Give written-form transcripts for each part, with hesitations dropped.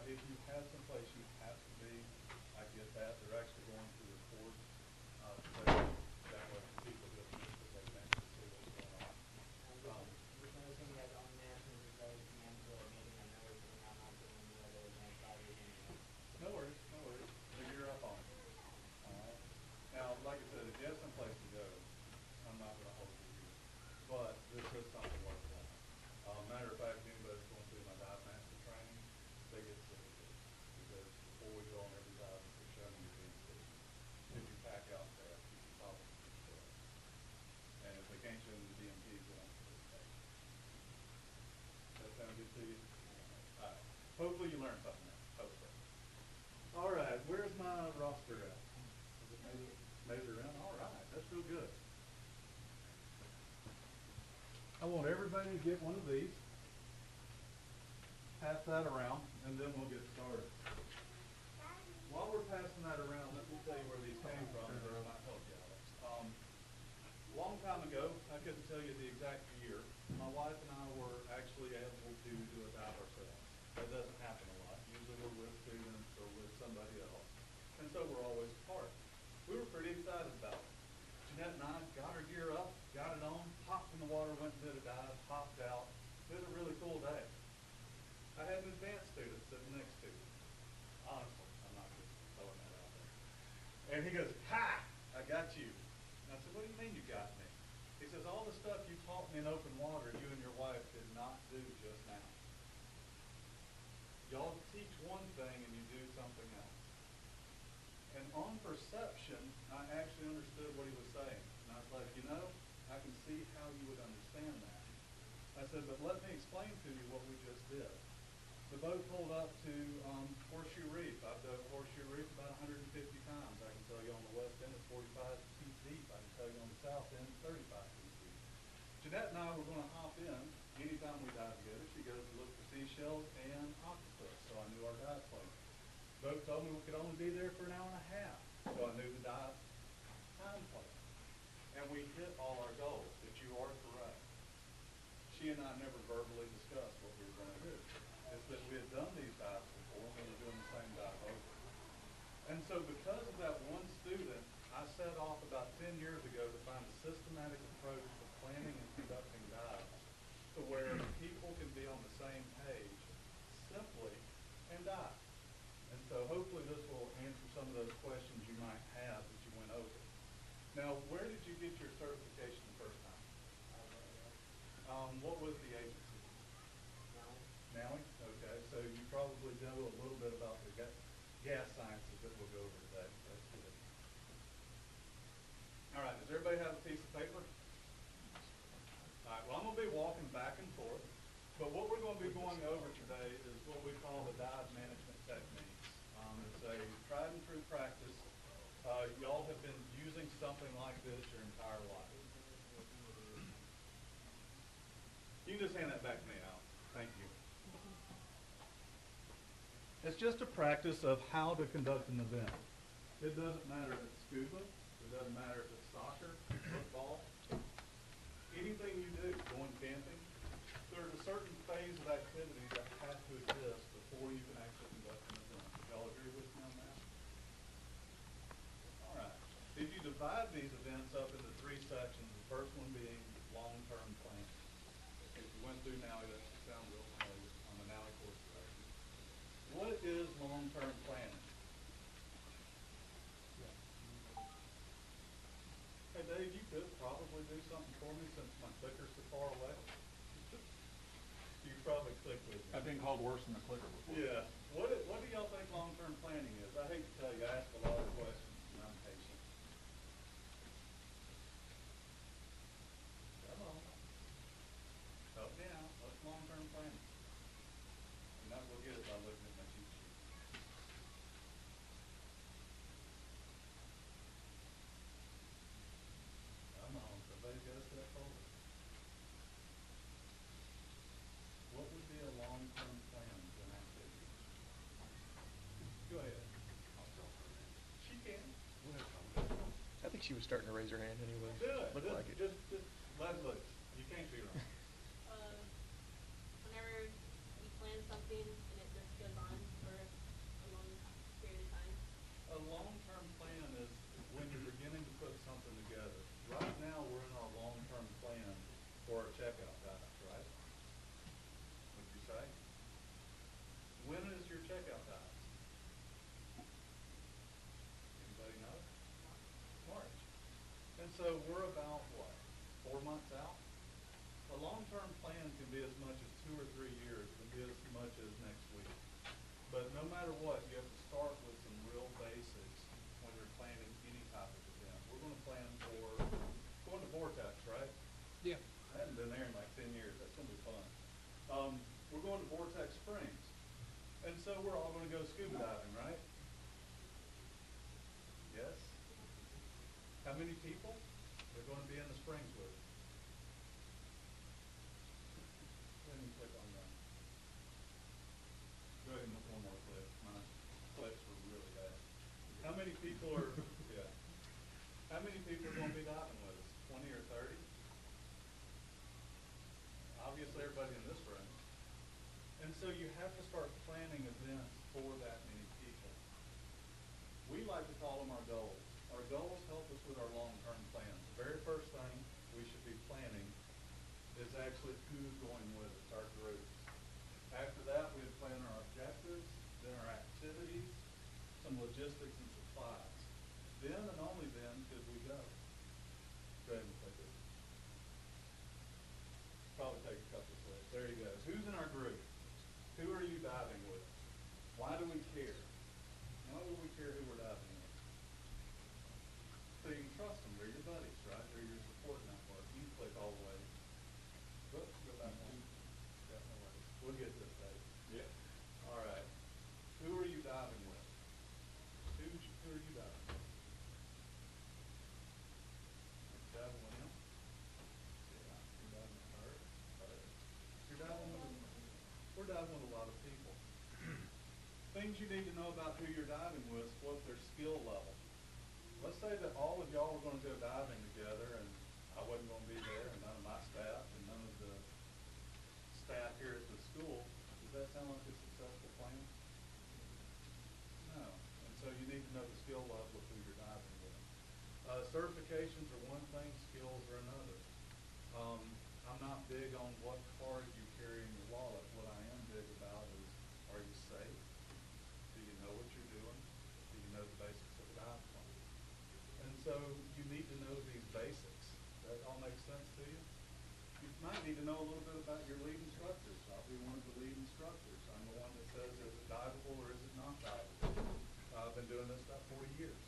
if you have someplace you have to be, I get that. They're actually going to record today. That way people just miss it, they can actually see what's going on. Just noticing that on national today, the mandatory meeting, I know everything, I'm not doing the other advanced items anyway. No worries, no worries. You're up on it. All right. Now, like I said, if you have someplace to go, I'm not going to hold you here. But this is something worthwhile. Matter of fact, anybody's going through my dive master training, they get sick of this. Because before we go on every dive, we're showing you being sick. If you pack out fast, you can probably keep it. And if they can't show you the DMPs, they don't participate. That sound good to you? All right. Hopefully you learned something there. Hopefully. All right. Where's my roster at? Is it made it around? All right. That's real good. I want everybody to get one of these. Pass that around, and then we'll get started. While we're passing that around, let me tell you where these came from. This might help you, Alex. A long time ago, I couldn't tell you the exact year, my wife and I were actually able to do a dive ourselves. That doesn't happen a lot. Usually we're with students or with somebody else, and so we're always apart. We were pretty excited about it. Jeanette and I got our gear up, got it on, hopped in the water, went and did a dive, hopped out. It was a really cool day. I had an advanced student sitting next to me. Honestly, I'm not just throwing that out there. And he goes, "Ha! I got you." And I said, "What do you mean you got me?" He says, "All the stuff you taught me in open water, you and your wife did not do just now. Y'all teach one thing and you do something else." And on perception, I actually understood what he was saying. And I was like, I can see how you would understand that. I said, but let me explain to you what we just did. The boat pulled up to Horseshoe Reef. I've done Horseshoe Reef about 150 times. I can tell you on the west end it's 45 feet deep. I can tell you on the south end it's 35 feet deep. Jeanette and I were going to hop in. Anytime we dive together, she goes to look for seashells and octopus. So I knew our dive plan. The boat told me we could only be there for an hour and a half. So I knew the dive time plan. And we hit all our goals, but you are correct. She and I never verbally discussed what we were going to do. It's that we had done these dives before, and we were doing the same dive over. And so because of that one student, I set off about 10 years ago to find a systematic approach to planning and conducting dives to where people can be on the same page simply and dive. And so hopefully this will answer some of those questions you might have that you went over. Now, where did you get your certification the first time? What was the agency? Maui? Okay, so you probably know a little bit about the gas sciences that we'll go over today. That's good. All right, does everybody have a piece of paper? All right, well, I'm going to be walking back and forth, but what we're going to be going over today is what we call the dive management techniques. It's a tried and true practice. Y'all have been using something like this your entire life. You can just hand that back to me, Al. Thank you. It's just a practice of how to conduct an event. It doesn't matter if it's scuba, it doesn't matter if it's soccer, football, anything you do, going camping, there's a certain phase of activity that has to exist before you can actually conduct an event. Y'all agree with me on that? All right. If you divide these events up into three sections, the first one being long-term planning. If you went through NAUI, that should sound real familiar. I'm a NAUI course director. What is long-term planning? Hey, Dave, you could probably do something for me since my clicker's so far away. You probably click with me. I've been called worse than a clicker before. Yeah. What do y'all think long-term planning is? I hate to tell you, I ask a lot of questions and I'm patient. Come on. Help me out. What's long-term planning? You're not going to get it by looking at my cheat sheet. Come on. Somebody goes to that folder. What would be a long-term plan to an activity? Go ahead. She can. I think she was starting to raise her hand anyway. Do it. Looked like it. Just let it loose. You can't be wrong. Whenever you plan something and it just goes on for a so we're about, what, 4 months out? A long-term plan can be as much as 2 or 3 years, can be as much as next week. But no matter what, you have to start with some real basics when you're planning any type of event. We're gonna plan for going to Vortex, right? Yeah. I haven't been there in like 10 years. That's gonna be fun. We're going to Vortex Springs. And so we're all gonna go scuba diving, right? Yes? How many people are gonna be in the springs with us? Go ahead and click on that. Go ahead and look one more clip. My clicks were really bad. How many people are, yeah. How many people are gonna be diving with us? 20 or 30? Obviously everybody in this room. And so you have to start planning events for that many people. We like to call them our goals. Our goals help us with our long-term plans. The very first thing we should be planning is actually who's going with us, our groups. After that, we would plan our objectives, then our activities, some logistics and supplies. Then and only then could we go. Go ahead and click it. Probably take a couple of clicks. There you go. Who's in our group? Who are you diving with? Why do we care? Why would we care who we're diving with? So you can trust them. They're your buddies, right? They're your support network. You can click all the way. Whoops, go back one. Yeah, no worries. We'll get this, Dave. Yeah. All right. Who are you diving with? Who are you diving with? Diving with him? Yeah. You're diving with her? Her? You're diving with We're diving with a lot of people. Things you need to know about who you're diving with, what their skill level. Let's say that all of y'all were going to go diving together and I wasn't going to be there and none of my staff and none of the staff here at the school. Does that sound like a successful plan? No. And so you need to know the skill level of who you're diving with. Certifications are one thing, skills are another. I'm not big on what card you carry in your wallet. What I am big about is, are you safe? Do you know what you're doing? Do you know the basics of the dive plan? And so you need to know these basics. That all makes sense to you? You might need to know a little bit about your lead instructors. I'll be one of the lead instructors. I'm the one that says, is it diveable or is it not diveable? I've been doing this about 40 years.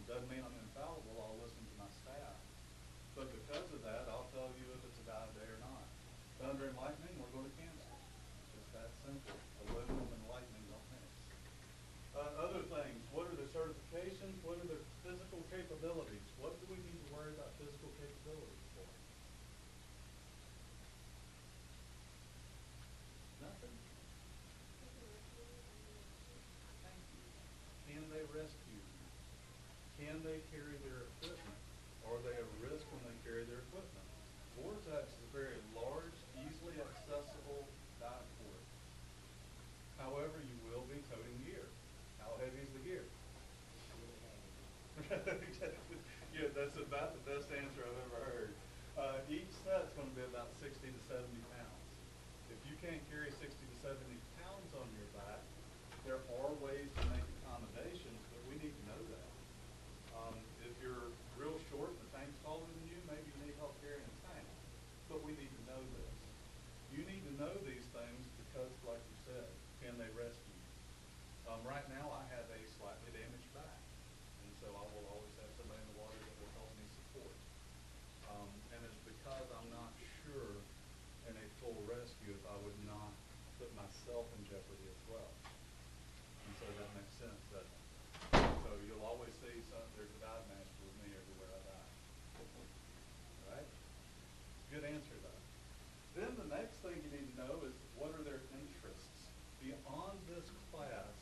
Doesn't mean I'm infallible. I'll listen to my staff. But because of that, I'll tell you if it's a dive day or not. Thunder and lightning, we're going to cancel. It's just that simple. Aluminum and lightning don't mix. Other things, what are the certifications? What are the physical capabilities? What do we need to worry about physical capabilities for? Nothing. Thank you. Can they rescue you? Can they carry their equipment? Are they a risk when they carry their equipment? Vortex is a very large, easily accessible dive port. However, you will be toting gear. How heavy is the gear? Yeah, that's about the best answer I've ever heard. Each set's going to be about 60 to 70 pounds. If you can't carry 60 to 70 pounds on your back, there are ways to make accommodations, but we need to know that. If you're real short and the tank's taller than you, maybe you need help carrying a tank. But we need to know this. You need to know these things because, like you said, can they rescue you? Right now, I have a slightly damaged back. And so I will always have somebody in the water that will help me support. And it's because I'm not sure in a full rescue if I would not put myself in jeopardy as well. And so that makes sense, doesn't it? So you'll always see there's a dive master with me everywhere I dive. All right? Good answer, though. Then the next thing you need to know is what are their interests? Beyond this class,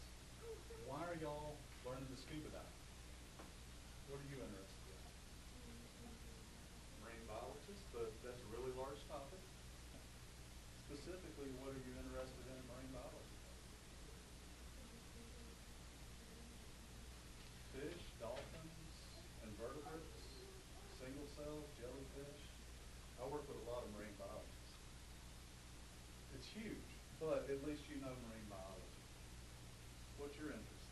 why are y'all learning to scuba dive? What are you interested in? Marine biologist, but that's a really large topic. Specifically, what are you interested in marine biology? Fish, dolphins, invertebrates, single cells, jellyfish. I work with a lot of marine biologists. It's huge, but at least you know marine biology. What's your interest?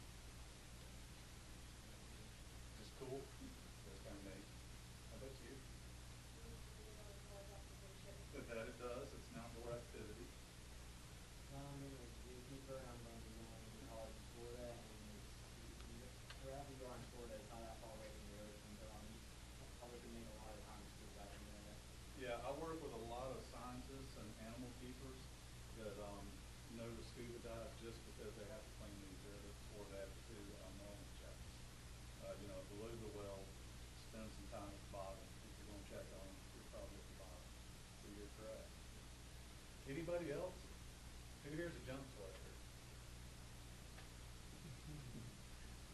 Just cool? That's kind of neat. work with a lot of scientists and animal keepers that know to scuba dive just because they have to clean the exhibits or they have to do wellness checks. Beluga whale spend some time at the bottom. If you're going to check on them, you're probably at the bottom. So you're correct. Anybody else? Who here's a jump collector?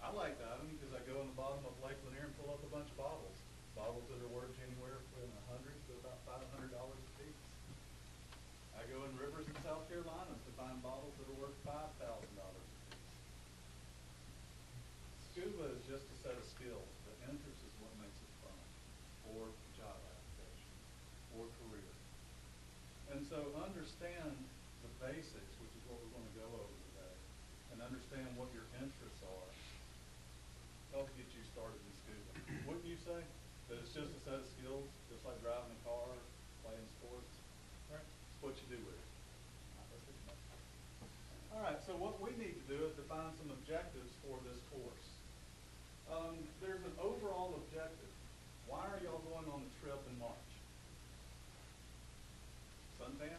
I like diving because I go in the bottom of Lake Lanier and pull up a bunch of bobbles. Bobbles that are worth anywhere from $100 to about $500 a piece. I go in rivers in South Carolina to find bottles that are worth $5,000 a piece. Scuba is just a set of skills. The interest is what makes it fun, or job application, or career. And so understand the basics, which is what we're going to go over today, and understand what your interests are. Help get you started in scuba. Wouldn't you say that it's just a set of skills, just like driving a car, playing sports? Right? It's what you do with it. All right, so what we need to do is define some objectives for this course. There's an overall objective. Why are y'all going on the trip in March? Suntan?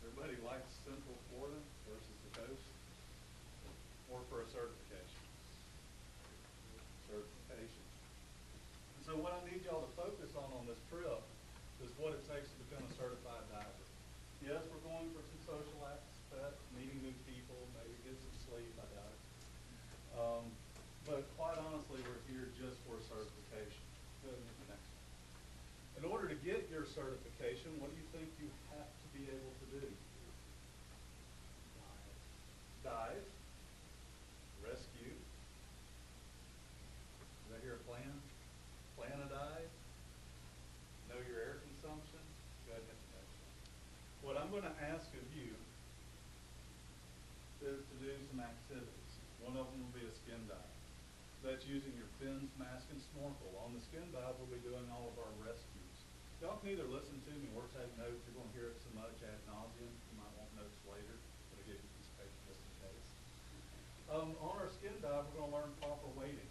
Everybody likes Central Florida versus the coast? Or for a certification? Certification. And so what I need y'all to focus on this trip is what it takes to become a certified diver. Yes, we're going for some social aspect, meeting new people, maybe get some sleep, I doubt it. But quite honestly, we're here just for certification. Go ahead and get the next one. In order to get your certification, what do you think you have to be able to do? Dive. Rescue. Did I hear a plan? Plan a dive. Know your air consumption. Go ahead and hit the next one. What I'm going to ask of you is to do some activities. One of them will be a skin dive. That's using your fins, mask, and snorkel. On the skin dive, we'll be doing all of our rescues. Y'all can either listen to me or take notes. You're going to hear it so much ad nauseum. You might want notes later, but I'll give you a piece of paper just in case. On our skin dive, we're going to learn proper weighting.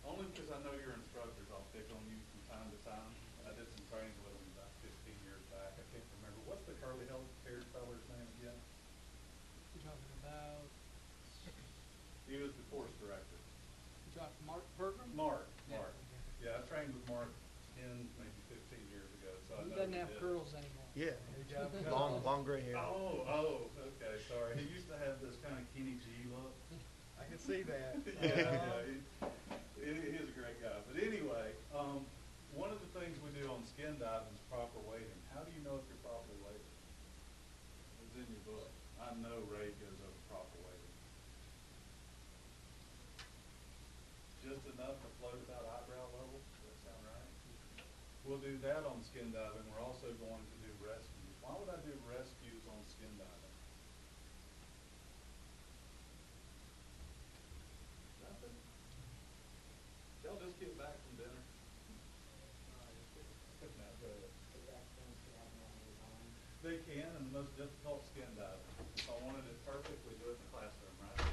Only because I know your instructors, I'll pick on you from time to time. I did some training with them about 15 years back. I can't remember. What's the curly-haired feller's name again? You're talking about, He was the course director. you talking Mark Bertram? Mark. Yeah. Yeah, I trained with Mark 10, maybe 15 years ago. So I He know doesn't have did. curls anymore. Yeah. got Long gray hair. Oh, okay, sorry. He used to have this kind of Kenny G look. I can see that. He's a great guy. But anyway, one of the things we do on skin diving is proper weighting. How do you know if you're properly weighted? It's in your book. I know Ray goes over proper weighting. Just enough to float about eyebrow level. Does that sound right? We'll do that on skin diving. We're also going to do rescues. Why would I do rescues on skin diving? Nothing? Y'all just get back from dinner? No, go ahead. They can, and the most difficult skin diving. If I wanted it perfect, we do it in the classroom, right?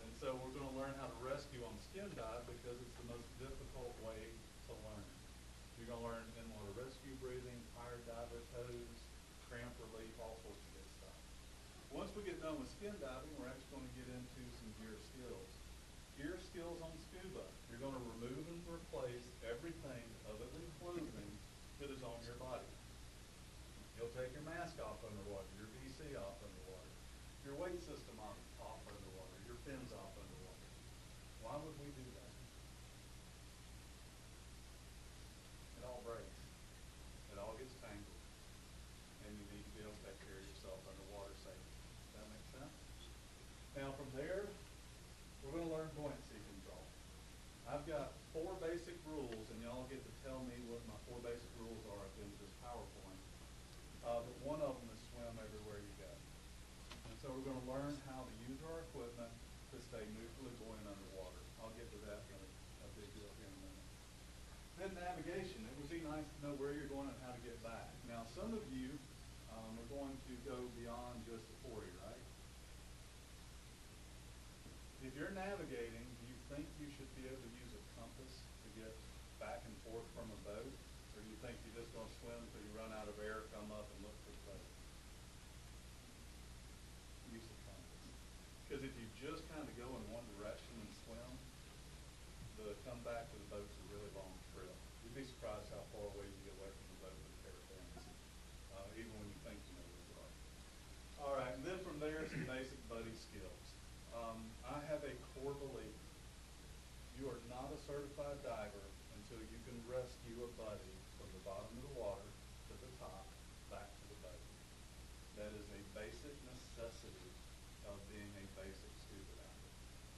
And so we're going to learn how to rescue on skin dive because it's the most difficult way to learn. You're going to learn in-water rescue breathing, higher diver pose, cramp relief, all sorts of good stuff. Once we get done with skin diving, we're actually going to get into some gear skills. Gear skills on scuba. You're going to remove and replace everything other than clothing that is on your body. You'll take your mask off underwater, your VC off underwater, your weight system off underwater, your fins off underwater. Why would we do that? It all breaks. It all gets tangled. And you need to be able to take care of yourself underwater safely. Does that make sense? Now from there, we're going to learn buoyancy control. I've got 4 basic rules, and y'all get to tell me what my 4 basic rules are at the end of this PowerPoint. But one of them is swim everywhere you go. And so we're going to learn how to use our equipment to stay neutrally buoyant underwater. I'll get to that in a big deal here in a minute. Then navigation. It would be nice to know where you're going and how to get back. Now, some of you are going to go beyond just the 40, right? If you're navigating, do you think you should be able to use a compass to get back and forth from a boat? Or do you think you're just gonna swim till you run out of air, come up and look for the boat? Use of compass. Because if you just kind of go in one direction and swim, the come back to the boat's a really long trip. You'd be surprised how far away you get away from the boat with a pair of fins, even when you think you know where you are. All right, and then from there, some basic buddy skills. I have a core belief. You are not a certified diver until you can rescue a buddy from the bottom of the water to the top, back to the boat. That is a basic necessity of being a basic scuba diver.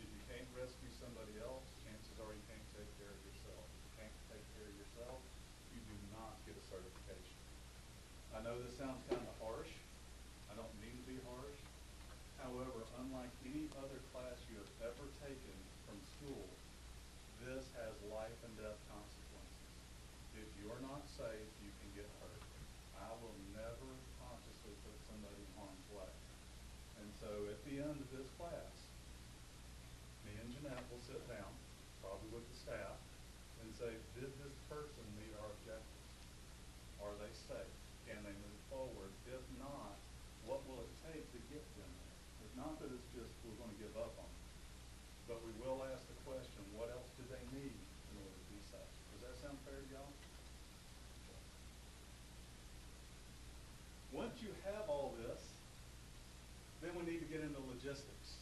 If you can't rescue somebody else, chances are you can't take care of yourself. If you can't take care of yourself, you do not get a certification. I know this sounds kind of harsh. I don't mean to be harsh. However, unlike any other class you have ever taken from school, this has life and death consequences. If you are not safe, you can get hurt. I will never consciously put somebody in harm's way. And so at the end of this class, me and Jeanette will sit down, probably with the staff, and say, did this person meet our objectives? Are they safe? Can they move forward? If not, what will it take to get them there? It's not that it's just we're going to give up on them, but we will ask the question, what else do they need in order to be safe? Does that sound fair to y'all? Once you have all this, then we need to get into logistics.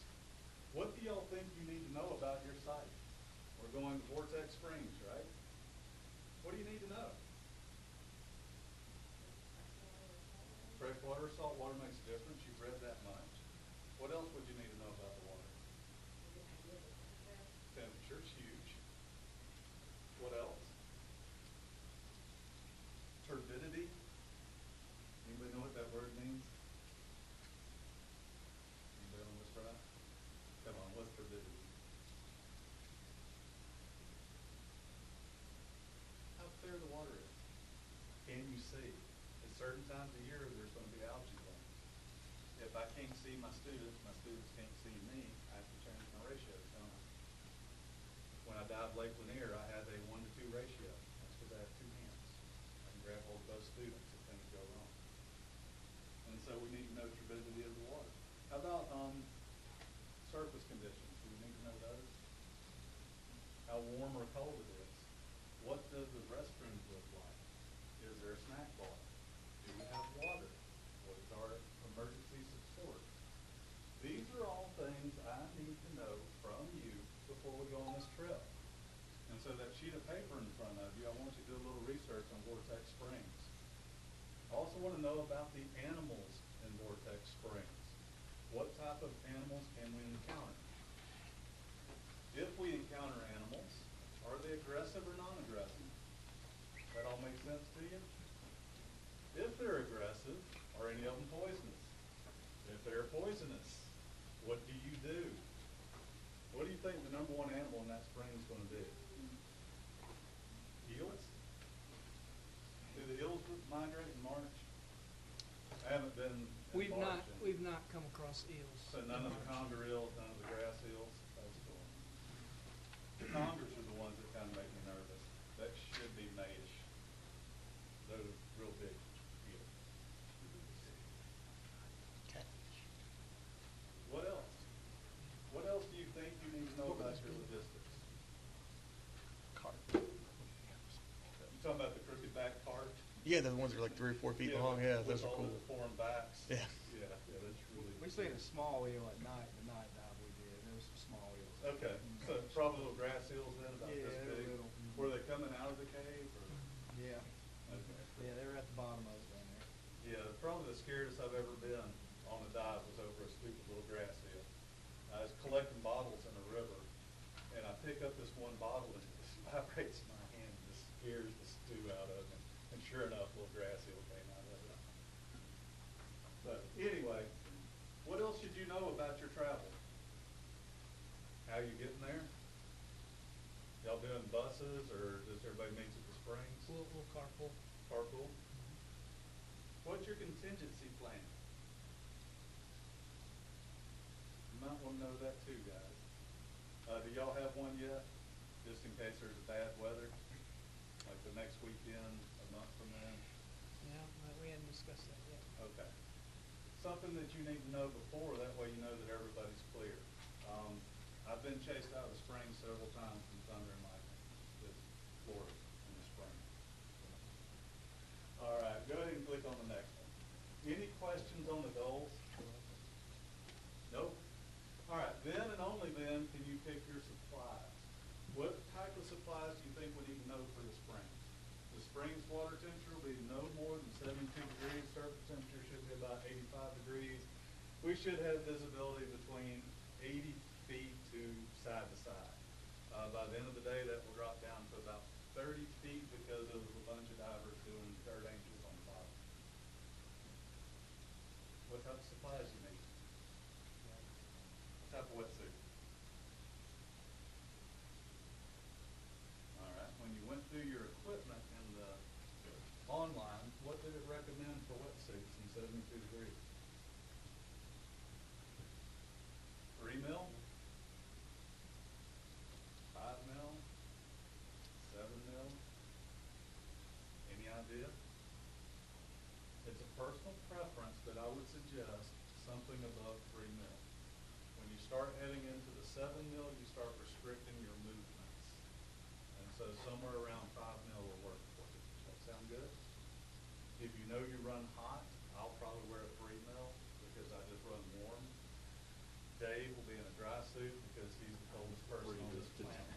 What do y'all think you need to know about your site? We're going to Vortex Springs, right? What do you need to know? Freshwater or saltwater makes a difference. You've read that much. What else would you need to know about the water? Temperature's huge. What else? Turbidity. Anybody know what that word means? Anybody on this right? Come on, what's turbidity? How clear the water is. Can you see? At certain times of year, there's going to be algae blooms. If I can't see my students can't see me, I have to change my ratios, don't I? When I dived Lake Lanier, I had a 1-to-2 ratio. That's because I have two hands. I can grab hold of both students if things go wrong. And so we need to know turbidity of the water. How about surface conditions? Do we need to know those? How warm or cold it is? What does the restrooms look like? Is there a snack bar? Do we have water? What is our emergency support? These are all things I need to know from you before we go on this trip. And so that sheet of paper in front of you, I want you to do a little research on Vortex Springs. I also want to know about the animals in Vortex Springs. What type of animals can we encounter? If we encounter animals, are they aggressive or non-aggressive? That all make sense to you? If they're aggressive, are any of them poisonous? If they're poisonous, what do you do? What do you think the number one animal in that spring is going to be? Eels? Do the eels migrate in March? I haven't been in We've March. we've not come across eels. So none of the conger eels, none of the grass eels? That's cool. The congers are the ones that kind of make me nervous. That should be Mayish. Those are real big eels. What else? What else do you think you need to know about your logistics? Cart. You talking about the crooked back cart? Yeah, the ones that are like 3 or 4 feet long. Yeah, those are cool. With all the foreign backs. Yeah. Yeah, that's really. We seen a small eel at night, the night dive we did. There was some small eels. Okay, so probably little grass eels then, about Yeah, this they were big. little. Were they coming out of the cave or? Yeah. Okay. Yeah, they were at the bottom of it down there. Yeah, probably the scariest I've ever been on a dive was over a stupid little grass eel. I was collecting bottles in a river, and I pick up this one bottle and it just vibrates in my hand and just scares the stew out of me. And sure enough, little grass eel came out of it. But anyway, what else should you know about your travel? How you getting there? Y'all doing buses, or does everybody meet at the springs? We'll carpool. Carpool? What's your contingency plan? You might want to know that too, guys. Do y'all have one yet? just in case there's bad weather, like the next weekend, a month from then? Yeah, we hadn't discussed that yet. Okay. Something that you need to know before, that way you know that everybody's clear. I've been chased out of the spring several times from thunder and lightning with Florida in the spring. All right, go ahead and click on the next one. Any questions on the goals? Nope. All right, then and only then can you pick your supplies. What type of supplies do you think we need to know for the springs? The springs water temperature will be no more than 72 degrees. Surface temperature should be about 85 degrees. We should have visibility between 80 feet to side. By the end of the day, that will drop down to about 30 feet because of a bunch of divers doing dirt angels on the bottom. What type of supplies do you need? What type of wetsuit? All right. When you went through your equipment in the online, what did it recommend for wetsuits in 72 degrees? 3 mil? 5 mil? 7 mil? Any idea? It's a personal preference, but I would suggest something above 3 mil. When you start heading into the 7 mil, you start restricting your movements. And so somewhere around 5 mil will work for you. Does that sound good? If you know you run hot, I'll probably wear a 3 mil because I just run warm. Dave will be in a dry suit because he's the coldest person on this planet.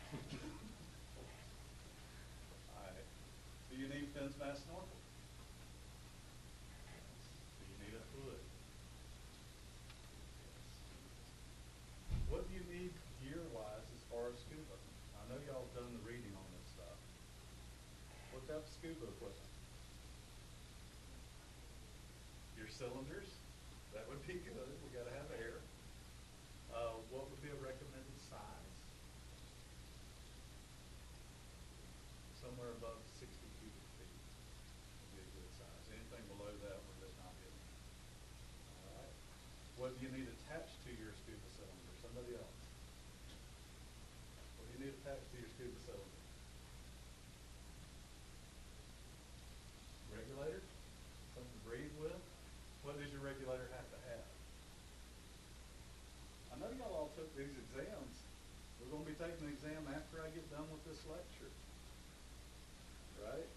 All right. Do you need fins, mask, snorkel? Do you need a hood? What do you need gear-wise as far as scuba? I know y'all have done the reading on this stuff. What type of scuba equipment? Your cylinders? That would be good. We got to have air. What would be a recommended size? Somewhere above 60 cubic feet would be a good size. Anything below that, we're just not getting. All right. What do you need attached to your scuba cylinder? Somebody else. What do you need attached to your scuba cylinder? Regulator? Something to breathe with? What does your regulator have to have? I know y'all all took these exams. We're going to be taking the exam after I get done with this lecture. Right?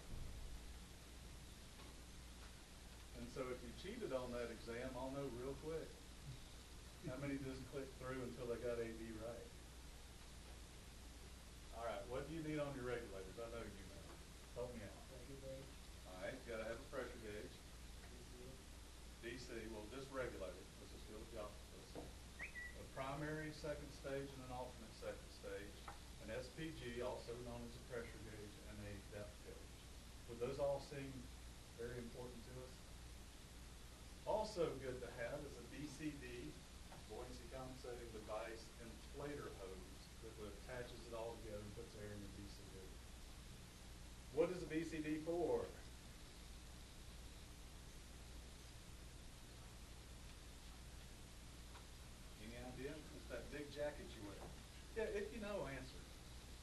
And so if you cheated on that exam, I'll know real quick. How many just clicked through until they got AD right? All right, what do you need on your regulators? I know you know. Help me out. Pressure gauge, All right, got to have a pressure gauge. DC. DC, well, just regulator. Let's just go with the opposite. A primary second stage and an alternate second stage. An SPG, also known as a pressure gauge, and a depth gauge. Would those all seem very important to us? Also good to have is a BCD, buoyancy compensating device, inflator hose that attaches it all together and puts air in the BCD. What is a BCD for? Any idea? It's that big jacket you wear. Yeah, if you know, answer.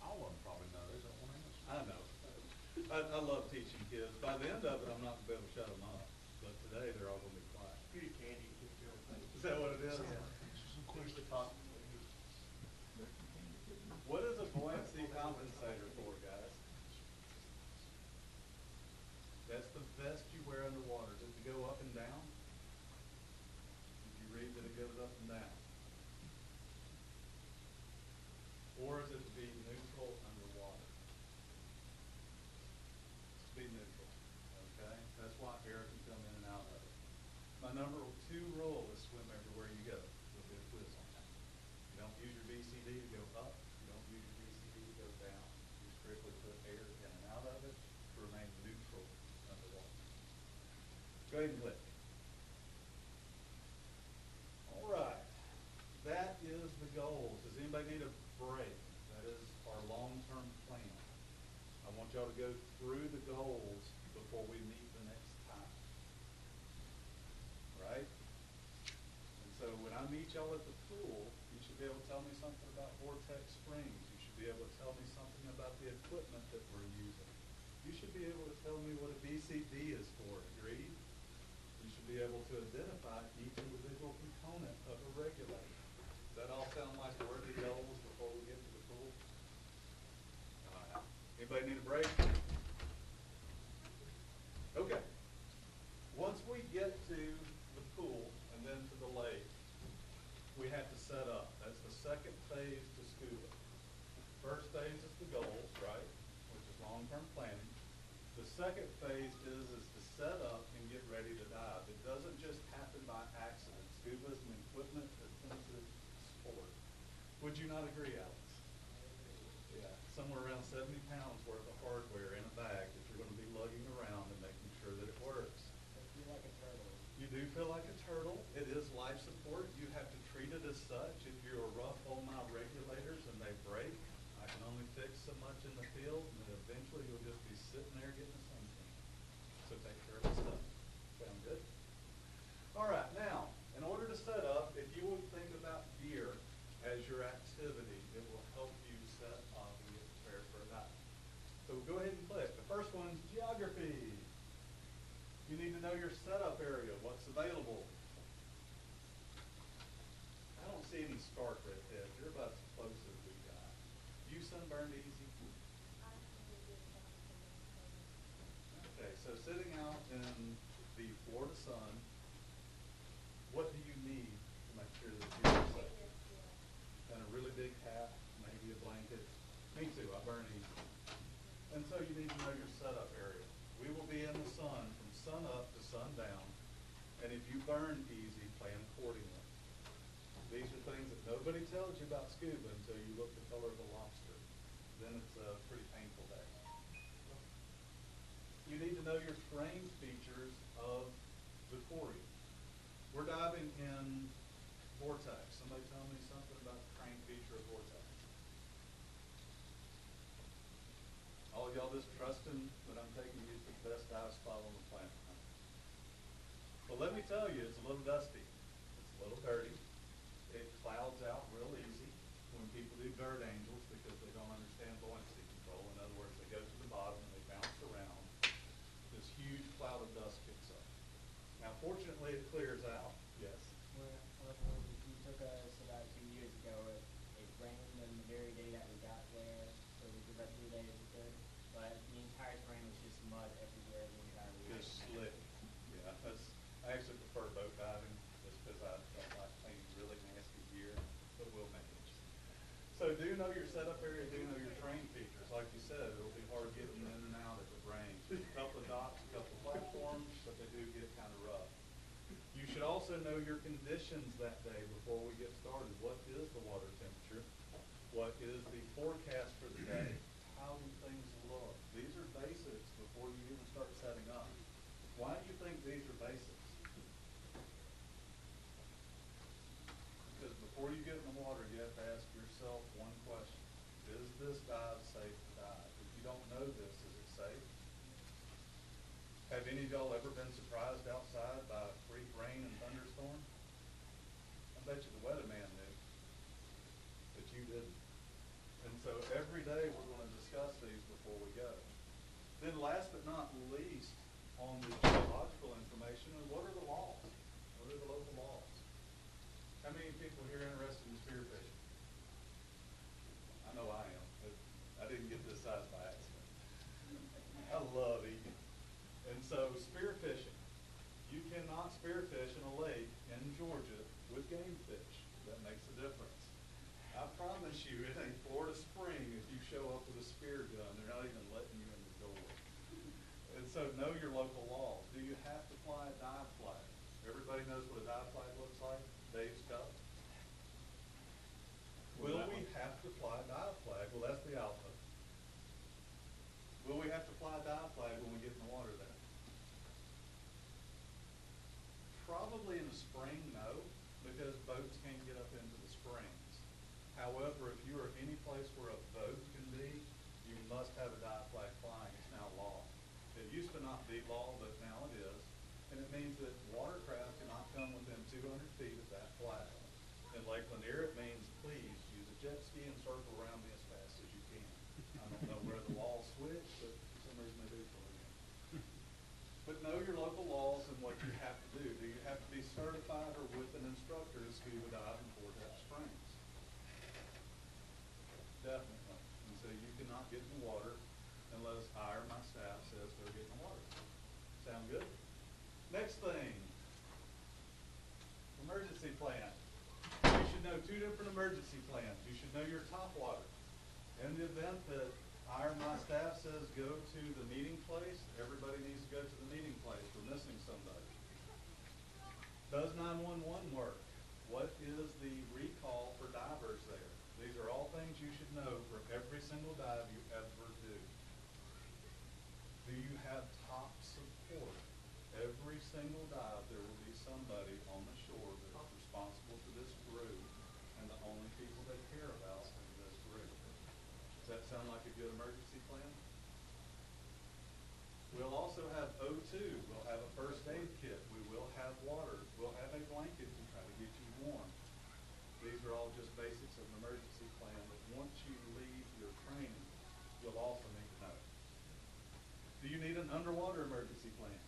All of them probably know. They don't want to answer. I know. I love teaching kids. By the end of it, I'm not going to be able to shut them up. But today, they're all going to be quiet. Pretty candy to keep your face. Is that what it is? What is a buoyancy compensator for, guys? That's the vest you wear underwater. Does it go up and down? Did you read that it goes up and down? Or is it to be neutral underwater? It's to be neutral, okay? That's why air can come in and out of it. My number 2 rule is swim everywhere you go. There'll be a quiz on that. You don't use your BCD to go up. You don't use your BCD to go down. You strictly put air in and out of it to remain neutral underwater. Go ahead and click. All right. That is the goals. Does anybody need a break? That is our long-term plan. I want y'all to go through the goals before we meet the next time. Right? And so when I meet y'all at the pool, you should be able to tell me something about vortex springs. You should be be able to tell me something about the equipment that we're using. You should be able to tell me what a BCD is for, agreed? You should be able to identify each individual component of a regulator. Does that all sound like worthy goals before we get to the pool? All right. Anybody need a break? Okay. Once we get to the pool and then to the lake, we have to set up. That's the second phase to scuba. First phase is the goals, right, which is long-term planning. The second phase is to set up and get ready to dive. It doesn't just happen by accident. Scuba is an equipment-intensive sport. Would you not agree, Alex? Yeah, somewhere around 70 pounds worth of hardware in a bag that you're going to be lugging around and making sure that it works. I feel like a turtle. You do feel like a turtle. It is life support. You have to treat it as such. If you're a rough on my regulators and they break, I can only fix so much in the field, and then eventually you'll just be sitting there getting a suntan. So take care of the stuff. Sound good? All right, now, in order to set up, if you would think about gear as your activity, it will help you set up and get prepared for a dive. So go ahead and click. The first one is geography. You need to know your setup area, what's available. I don't see any stark redheads. You're about as close as we got. You sunburned easy? Okay, so sitting out in the Florida sun, what do you need to make sure that you're safe? And a really big hat, maybe a blanket. Me too, I burn easy. And so you need to know your setup area. We will be in the sun from sun up to sundown, and if you burn easy, plan accordingly. These are things that nobody tells you about scuba until you look the color of a lobster. Then it's a pretty painful day. You need to know your terrain features of the aquarium. We're diving in vortex. Somebody tell me something about the terrain feature of vortex. All y'all just trusting that I'm taking you to the best dive spot on the planet. Huh? Well, let me tell you, it's a little dusty. It's a little dirty. It clouds out real easy when people do dirt angels because they don't understand buoyancy control. In other words, they go to the bottom and they bounce around. This huge cloud of dust kicks up. Now, fortunately, it clears out. Yes? When you took us about 2 years ago, it rained on the very day that we got there, so the rest of the day was good. But the entire terrain was just mud everywhere the entire week. Just slick. Yeah, I actually prefer boat diving just because I don't like painting really nasty gear, but we'll manage. So do know your setup area, do know your terrain features. Like you said, it'll be hard getting in and out if it rains. There's a couple of docks, a couple of platforms, but they do get kind of rough. You should also know your conditions that day before we get started. What is the water temperature? What is the forecast for the day? How do things look? These are basics before you even start setting up. Why do you think these are basics? Because before you get in the water, you have to ask yourself one question. Is this dive safe to dive? If you don't know this, is it safe? Have any of y'all ever been surprised outside by a freak rain and thunderstorm? I bet you the weatherman knew, but you didn't. And so every day we're going to discuss these before we go. Then last but not least, on the geological information, what are the laws? What are the local laws? How many people here are interested in spearfishing? I know I am. I didn't get this size by accident. I love eating. And so spearfishing. You cannot spearfish in a lake in Georgia with game fish. That makes a difference. I promise you, in a Florida spring, if you show up with a spear gun, they're not even letting you in the door. And so know your local laws. Do you have to fly a dive flag? Everybody knows what a dive flag looks like? Dave's Cup. Will we have to fly a dive flag? Well, that's the alpha. Will we have to fly a dive flag when we get in the water then? Probably in the spring, no, because boats can't get up into the springs. However, if you are any place where a boat can be, you must have a dive flag flying. It's now law. It used to not be law, but now it is. And it means that watercraft cannot come within 200 feet of that flag. In Lake Lanier, it means please use a jet ski and circle around me as fast as you switch, but for some reason they do plug in. But know your local laws and what you have to do. Do you have to be certified or with an instructor to scuba dive in Vortex Springs? Definitely. And so you cannot get in the water unless I or my staff says go get in the water. Sound good? Next thing, emergency plan. You should know two different emergency plans. You should know your top water. In the event that I or my staff says go to the meeting place, everybody needs to go to the meeting place. We're missing somebody. Does 911 work? What is the recall for divers there? These are all things you should know for every single dive you ever do. Do you have top support? Every single dive there will be somebody on the shore that is responsible for this group, and the only people they care about is this group. Does that sound like a good emergency plan? We'll also have O2. We'll have a first aid kit. We will have water. We'll have a blanket to try to get you warm. These are all just basics of an emergency plan that once you leave your training, you'll also need to know. Do you need an underwater emergency plan?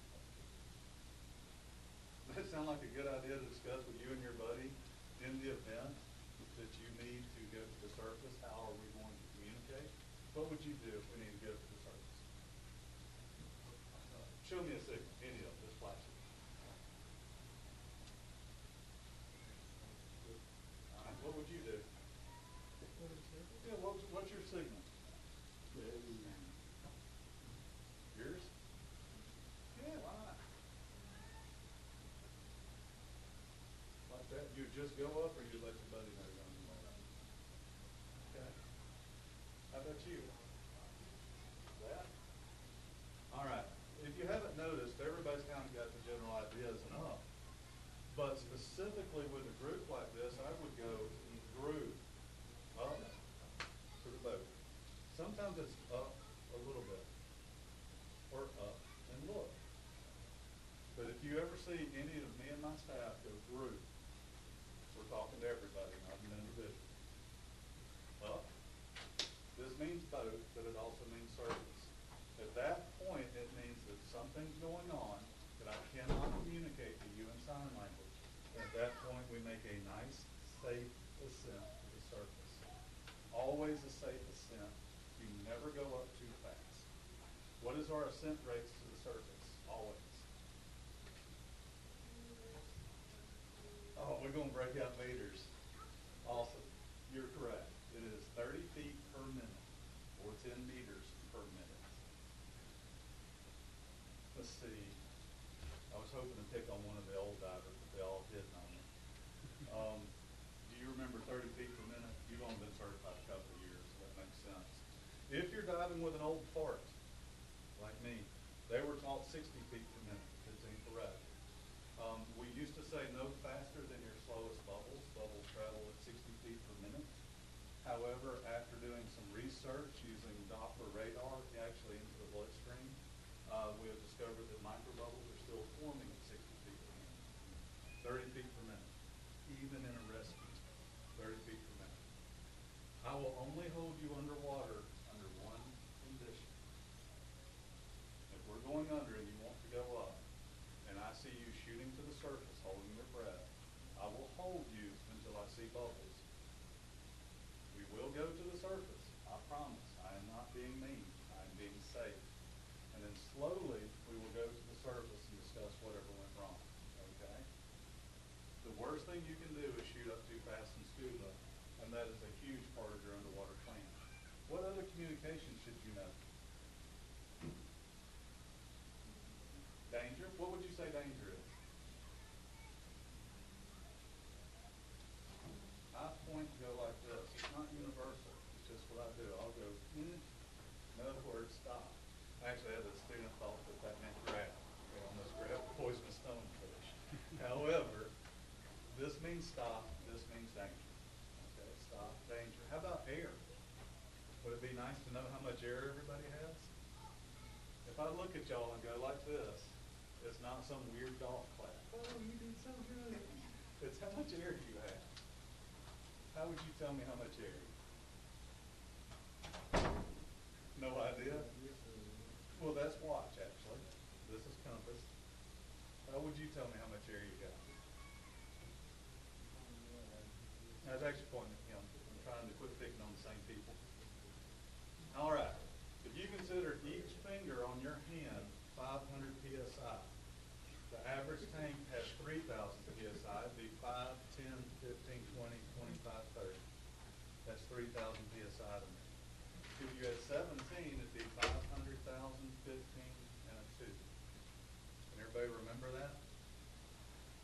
Does that sound like a good idea to discuss with you and your buddy in the event that you need to go to the surface? How are we going to communicate? What would you do if we need to go to the surface? Show me a signal, any of them, just flash it. What would you do? Yeah, what's your signal? Yours? Yeah, why not? Like that, you just go up or you let your buddy know you're on your way up? Okay. How about you? That? All right. If you haven't noticed, everybody's kind of got the general ideas and up. But specifically with a group like this, I would go in group up to the boat. Sometimes it's up a little bit, or up and look. But if you ever see any of me and my staff go group, we're talking to everybody, not an individual. Up. This means boat, but it also means surface. At that point, it means that something's going on that I cannot communicate to you in sign language. And at that point, we make a nice, safe ascent to the surface. Always a safe ascent. You never go up too fast. What is our ascent rates to the surface? Always. Oh, we're going to break out meters. Awesome. You're correct. It is 30 feet per minute, or 10 meters per minute. Let's see. I was hoping to pick on one of the old divers, but they all hit on me. Do you remember 30 feet per minute? You've only been certified a couple of years, so that makes sense. If you're diving with an old fart, like me, they were taught 60 feet per minute. It's incorrect. We used to say no faster than your slowest bubbles. Bubbles travel at 60 feet per minute. However, after doing some research using Doppler radar actually into the bloodstream, we have discovered that microbubbles are still forming at 60 feet per minute. 30 feet per minute. Even in a rescue, 30 feet per minute. I will only hold you underwater under one condition. If we're going under and you want to go up, and I see you shooting to the surface, holding your breath, I will hold you until I see bubbles. We will go to the surface, I promise. I am not being mean. I am being safe. And then slowly, we will go to the surface and discuss whatever went wrong, okay? The worst thing you can do is shoot up too fast in scuba, and that is a huge part of your underwater training. What other communication should you know? Danger? What would you say danger is? I point and go like this. It's not universal. It's just what I do. I'll go, in other words, stop. Actually, I had a student thought that meant grab. They almost grabbed a poisonous stonefish. However, this means stop. This means danger. Okay, stop, danger. How about air? Would it be nice to know how much air everybody has? If I look at y'all and go like this, it's not some weird golf clap. Oh, you did so good. It's how much air do you have? How would you tell me how much air? No idea? Well, that's watch, actually. This is compass. How would you tell me how much air you got? I was actually pointing at him. I'm trying to quit picking on the same people. All right. If you consider each finger on your hand 500 psi, the average tank has 3,000 psi. It'd be 5, 10, 15, 20, 25, 30. That's 3,000 psi to me. If you had 17, it'd be 500,000, 15, and a 2. Can everybody remember that?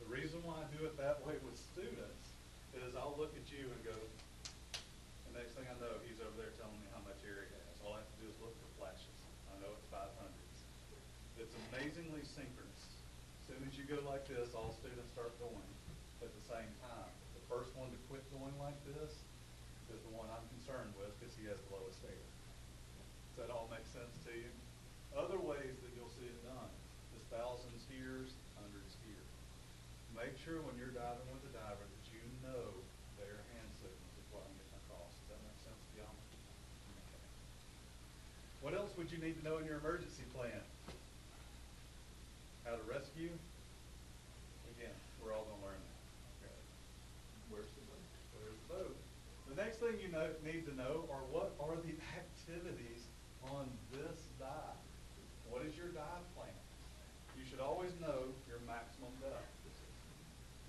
The reason why I do it that way with students is I'll look at you and go, the next thing I know, he's over there telling me how much air he has. All I have to do is look for flashes. I know it's 500s. It's amazingly synchronous. As soon as you go like this, all students start going at the same time. The first one to quit going like this is the one I'm concerned with because he has the lowest air. Does that all make sense to you? Other ways that you'll see it done is thousands here, hundreds here. Make sure when you're diving with a diver that you know their hand signals is what I'm getting across. Does that make sense to y'all? Okay. What else would you need to know in your emergency plan? How to rescue? Again, we're all going to learn that. Okay. Where's the boat? Where's the boat? The next thing you need to know are what are the activities on this dive. What is your dive plan? You should always know your maximum depth.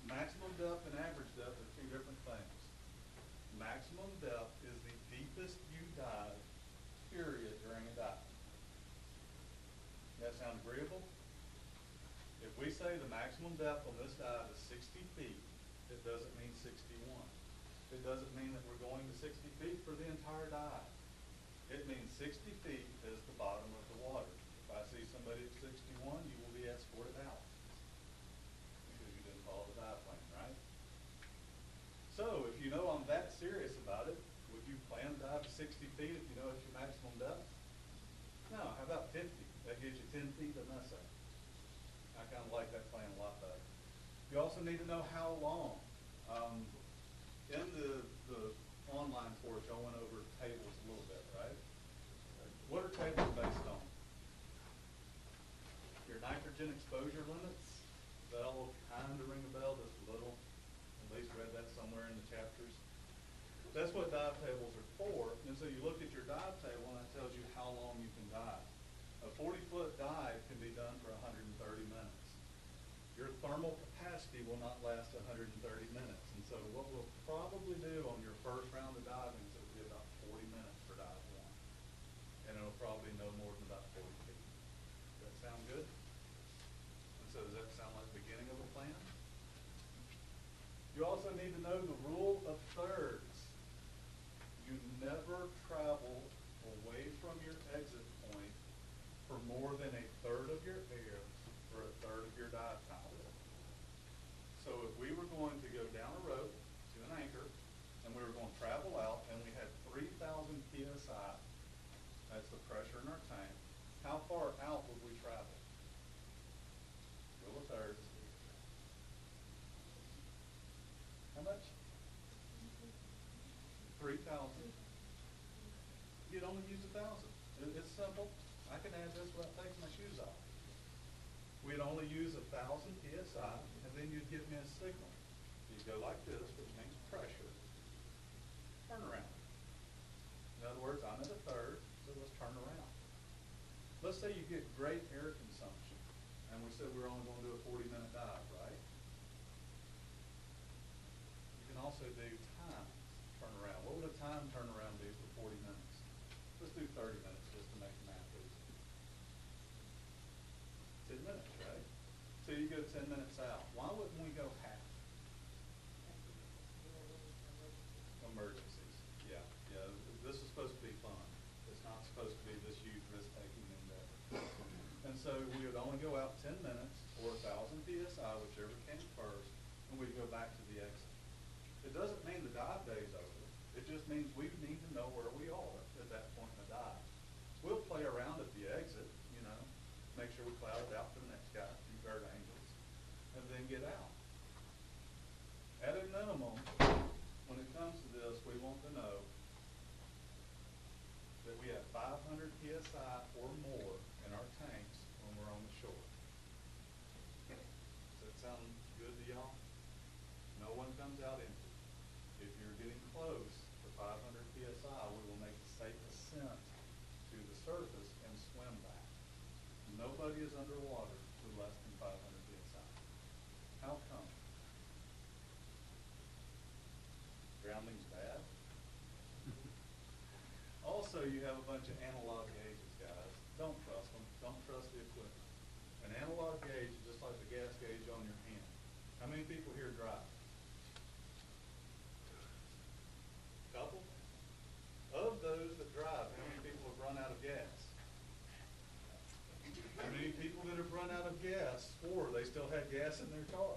Maximum depth and average depth are two different things. Maximum depth is the deepest you dive, period, during a dive. Does that sound agreeable? If we say the maximum depth on this dive is 60 feet, it doesn't mean 61. It doesn't mean that we're going to 60 feet for the entire dive. It means 60 feet is the bottom of the water. If I see somebody at 61, you will be escorted out because you didn't follow the dive plan, right? So if you know I'm that serious about it, would you plan to dive to 60 feet if you know it's your maximum depth? No, how about 50? That gives you 10 feet to mess up. I kind of like that plan a lot better. You also need to know how long. In the online course, I went over tables a little bit, right? What are tables based on? Your nitrogen exposure limits. That all kind of ring a bell, just a little. At least read that somewhere in the chapters. That's what dive tables are for. And so you look at your dive table and that tells you how long you can dive. A 40-foot dive can be done for 130 minutes. Your thermal capacity will not last 130 minutes. And so what we'll probably do on your first round of diving is it'll be about 40 minutes for dive 1. And it'll probably no more than about 40 feet. Does that sound good? And so does that sound like the beginning of a plan? You also need to know the rule of thirds. You never travel away from your exit point for more than a third of your air or a third of your dive time. So if we were going to go down a rope to an anchor and we were going to travel out and we had 3,000 psi, that's the pressure in our tank, how far out would we travel? Rule of thirds. How much? 3,000. You'd only use 1,000. It's simple. I can add this without taking my shoes off. We'd only use 1,000 psi, and then you'd give me a signal. You'd go like this, which means pressure. Turn around. In other words, I'm at a third, so let's turn around. Let's say you get great air consumption, and we said we're only going to do a 40-minute dive, right? You can also do time turnaround. What would a time turnaround be for 40 minutes? Let's do 30 minutes just to make the math easy. 10 minutes, right? So you go 10 minutes out. Why wouldn't we go half? Emergencies. Yeah. This is supposed to be fun. It's not supposed to be this huge risk-taking endeavor. And so we would only go out 10 minutes or 1,000 psi, whichever came first, and we'd go back to the exit. It doesn't mean the dive day's over. It just means we need to know where we are at that point in the dive. We'll play around at the exit, make sure we cloud it out for the next guy, few bird angels, and then get out. At a minimum, when it comes to this, we want to know that we have 500 psi or more in our No one comes out empty. If you're getting close to 500 PSI, we will make a safe ascent to the surface and swim back. Nobody is underwater with less than 500 PSI. How come? Grounding's bad? Also, you have a bunch of analog gauges, guys. Don't trust them. Don't trust the equipment. An analog gauge is just like the gas gauge on your hand. How many people here drive? Couple? Of those that drive, how many people have run out of gas? How many people that have run out of gas swore they still had gas in their car?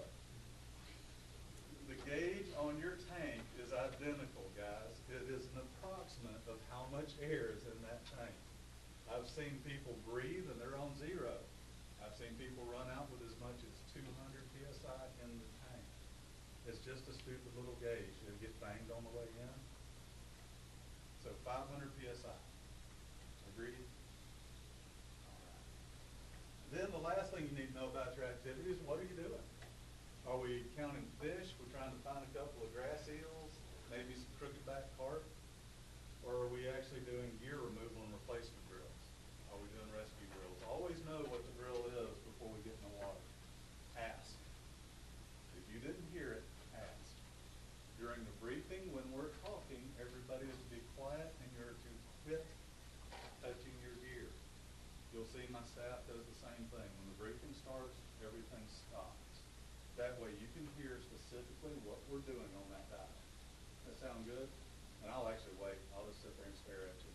The gauge on your tank is identical, guys. It is an approximate of how much air is in that tank. I've seen people breathe and they're on zero. I've seen people run out with as much as 200 PSI in the tank. It's just a stupid little gauge. It'll get banged on the way in. So 500 PSI. Agreed? All right. Then the last thing you need to know about your activity is what are you doing? Are we counting fish? We're trying to find a couple of grass eels, maybe some crooked back carp? Or are we actually doing gear removal and replacement drills? Are we doing rescue drills? Always know what the drill is before we get in the water. Ask. If you didn't hear it, ask. During the briefing, when we're talking, everybody is to be quiet and you're to quit touching your gear. You'll see my staff does the same thing. When the briefing starts, everything stops. That way you can hear specifically what we're doing on that dive. That sound good? And I'll actually wait. I'll just sit there and stare at you.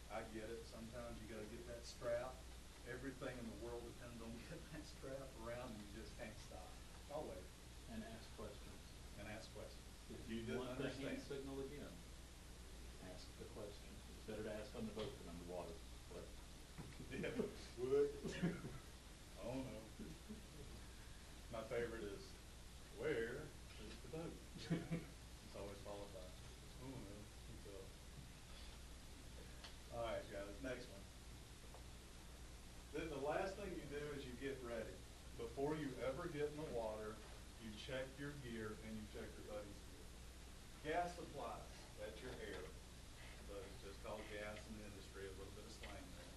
I get it. Sometimes you got to get that strap. Everything in the world depends on getting that strap around and you just can't stop. I'll wait. And ask questions. And ask questions. If you didn't want the understand. hand signal again, ask the question. It's better to ask on the boat than underwater. What? Yeah, would. Oh no. My favorite is, where is the boat? It's always followed by, oh no. So. All right, guys, next one. Then the last thing you do is you get ready. Before you ever get in the water, you check your gear and you check your buddy's gear. Gas supplies, that's your air. But it's just called gas in the industry, a little bit of slang there.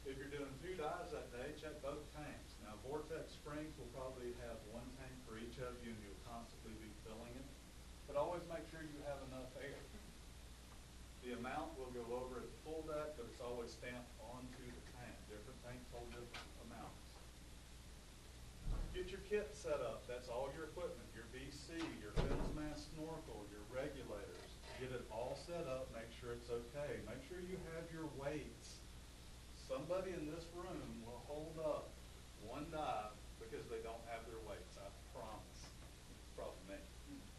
If you're doing 2 dives that day, check both tanks. Now, Vortex Springs will probably have 1 tank for each of you, and you'll constantly be filling it. But always make sure you have enough air. The amount will go over at the full deck, but it's always stamped onto the tank. Different tanks hold different amounts. Get your kit set up. That's all your equipment, your BC, your fins mask snorkel, your regulators. Get it all set up. Make sure it's okay. Make sure you have your weights. Somebody in this room will hold up 1 dive because they don't have their weights. I promise. It's probably me.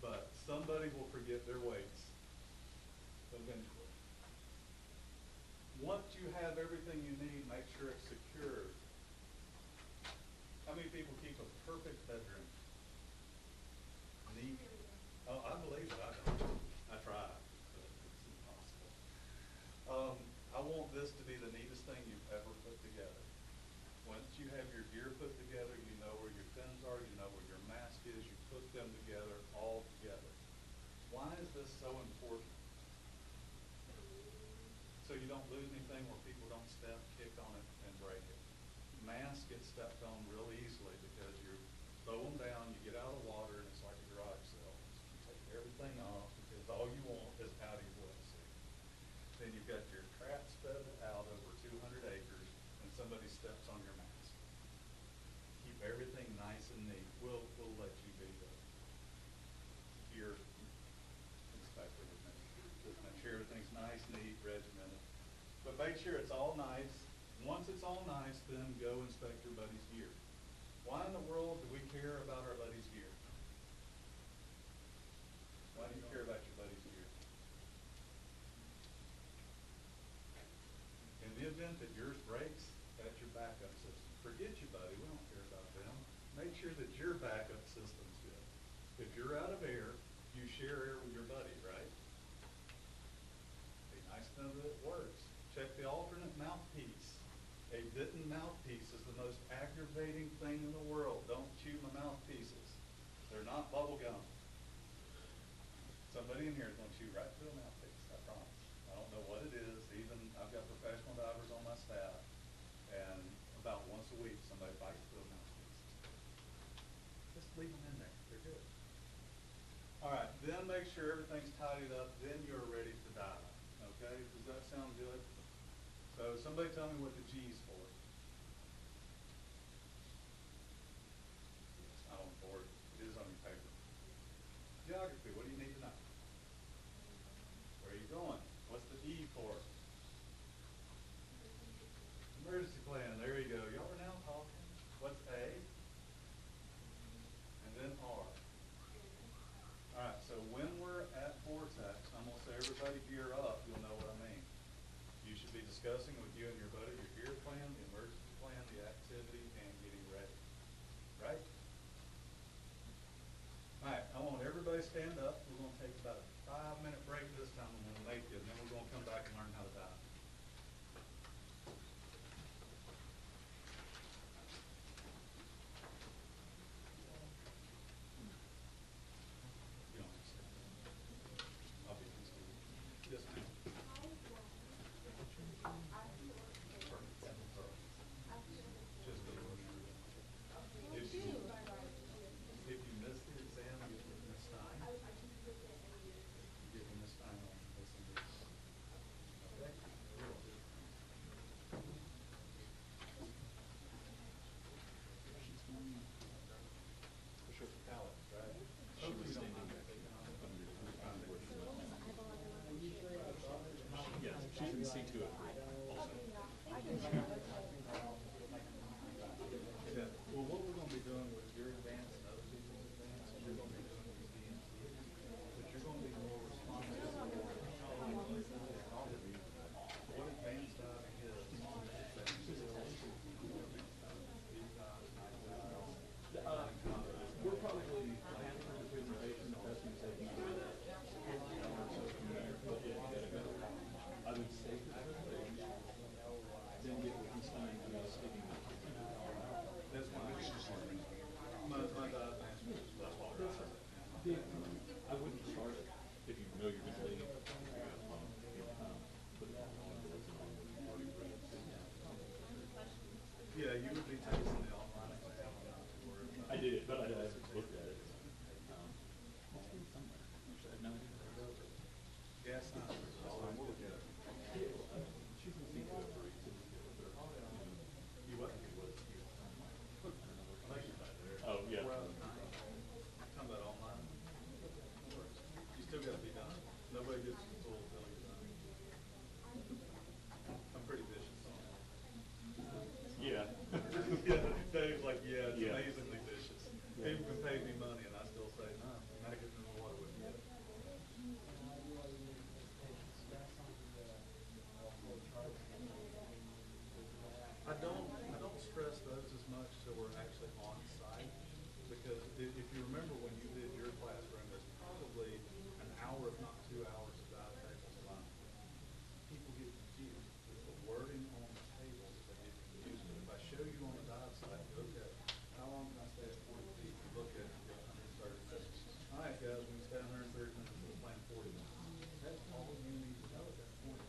But somebody will forget their weights eventually. Once you have everything you need, make sure it's secured. How many people keep a perfect bedroom? Neat. Oh, I believe it. I don't. I try, but it's impossible. I want this to be the neatest thing you've ever put together. Once you have your gear put together, you know where your fins are, you know where your mask is, you put them together, all together. Why is this so important? So you don't lose anything where people don't step, kick on it, and break it. Mask gets stepped on real easily because you throw them down, you get out of the water, and it's like a garage sale. You take everything off because all you want is out of your wetsuit. Then you've got your trap spread out over 200 acres, and somebody steps on your mask. Keep everything nice and neat. We'll let you be the gear inspector with me. Just make sure everything's nice, neat, regimented. But make sure it's all nice. Once it's all nice, then go inspect your buddy's gear. Why in the world do we care about our buddy's gear? Why do you care about your buddy's gear? In the event that yours breaks, that's your backup system. Forget your buddy, we don't care about them. Make sure that your backup system's good. If you're out of air, you share air with your buddy, right? Be nice to know that it works. Check the alternate mouthpiece. A bitten mouthpiece is the most aggravating thing in the world. Don't chew my mouthpieces. They're not bubble gum. Nobody in here is gonna shoot right to a mouthpiece, I promise. I don't know what it is, even, I've got professional divers on my staff, and about once a week, somebody bites to a mouthpiece. Just leave them in there, they're good. All right, then make sure everything's tidied up, then you're ready to dive, okay? Does that sound good? So somebody tell me what the G's for. It's not on the board, it is on your paper. Geography, what do you need to know? Where are you going? What's the E for? Emergency plan, there you go. Y'all are now talking. What's A? And then R. Alright, so when we're at vortex, I'm gonna say everybody gear up, you'll know what I mean. You should be discussing with you and your buddy your gear plan, the emergency plan, the activity, and getting ready. Right? Alright, I want everybody to stand up. We're gonna take about a 5-minute break this time. I'm gonna make it, and then we're gonna come back and learn how to dive. You don't have to stand up. I'll be excused. Yes, ma'am. Just a little. If you miss the exam, you get Miss Stein. You get Miss Stein on this and this. Okay? Bishop Alex, right? She was standing back there under the where she was. Yes, she's in C203 also. Yeah, well, what we're gonna be doing with your advance and other people's advance, is you're gonna be doing your DNC, but you're gonna be more responsive. What advanced diving is We're probably after the presentation, the best thing to say to you is from there, but yeah, you gotta go. I would say for the presentation, then get with Ms. Stein and sticking up. That's why my dive master is less water. I wouldn't start it if you know you're gonna leave. Put it on boards and on party breaks. Yeah, you would be taking the online exam, I'm not too worried about. I did it, but I looked at it. It's been somewhere. I have no idea. Gas science is always good. She's in C203. You what? Oh, yeah. We're out of time. Talking about online? No worries. You still gotta be done. Nobody gets the full until you're done. I'm pretty vicious on that. Yeah. Yeah, Dave's like, yeah, it's Yeah. amazingly vicious. People can pay me money and I still say, no, I'm not getting in the water with you. I don't stress those as much till we're actually on site, because if you remember when you did your classroom, there's probably an hour, if not 2 hours of dive tables alone. People get confused. There's the wording on the tables that get confused, but if I show you on the dive site, you look at, how long can I stay at 40 feet? You look at it, you go 130 minutes. All right, guys, we can stay 130 minutes, we'll plan 40 minutes. That's all you need to know at that point.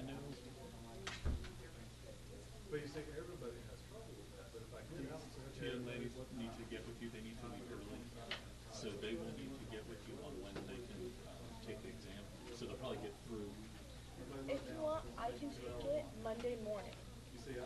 I know. But you see, everybody has trouble with that, but if I get out and say, okay, Young ladies everybody, need to get with you, they need to leave early. So they will need to get with you on when they can take the exam. So they'll probably get through. If you want, I can take it Monday morning. you see, I